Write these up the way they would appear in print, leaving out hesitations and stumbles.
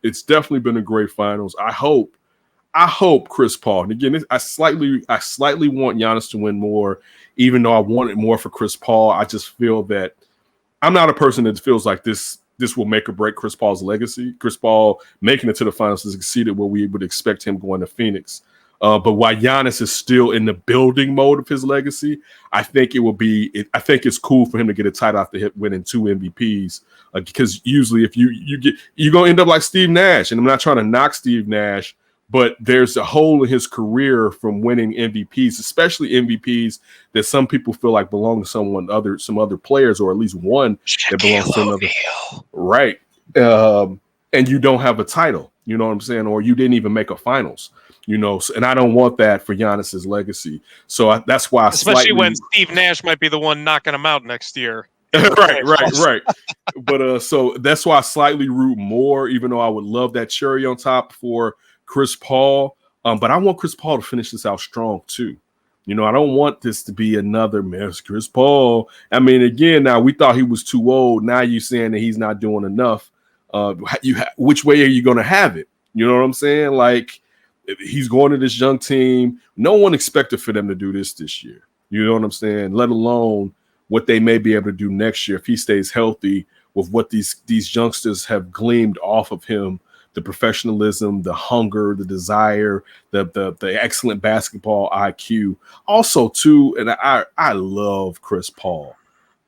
it's definitely been a great finals. I hope Chris Paul. And again, I slightly want Giannis to win more, even though I wanted more for Chris Paul. I just feel that I'm not a person that feels like this will make or break Chris Paul's legacy. Chris Paul making it to the finals has exceeded what we would expect him going to Phoenix. But while Giannis is still in the building mode of his legacy, I think I think it's cool for him to get a title after winning 2 MVPs. Because usually, if you're gonna end up like Steve Nash, and I'm not trying to knock Steve Nash, but there's a hole in his career from winning MVPs, especially MVPs that some people feel like belong to some other players, or at least one that belongs to another. Right. And you don't have a title, you know what I'm saying? Or you didn't even make a finals, and I don't want that for Giannis's legacy. So that's why especially when Steve Nash might be the one knocking him out next year. Right. But so that's why I slightly root more, even though I would love that cherry on top for Chris Paul. But I want Chris Paul to finish this out strong too. I don't want this to be another mess. Chris Paul. I mean, again, now we thought he was too old. Now you're saying that he's not doing enough. Which way are you going to have it? You know what I'm saying? Like, he's going to this young team. No one expected for them to do this year. You know what I'm saying? Let alone what they may be able to do next year if he stays healthy with what these youngsters have gleamed off of him. The professionalism, the hunger, the desire, the excellent basketball IQ. Also, too, and I love Chris Paul,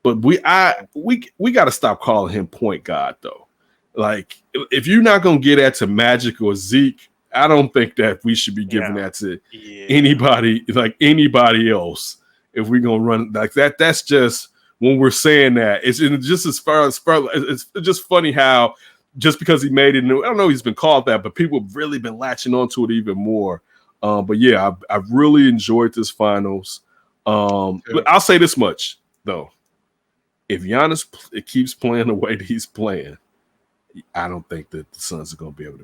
but we got to stop calling him point guard though. Like, if you're not gonna get that to Magic or Zeke, I don't think that we should be giving that to anybody else. If we're gonna run like that, that's just when we're saying that. It's just as far it's just funny how. Just because he made it, I don't know he's been called that, but people have really been latching onto it even more. But yeah, I've really enjoyed this finals. I'll say this much, though. If Giannis keeps playing the way that he's playing, I don't think that the Suns are going to be able to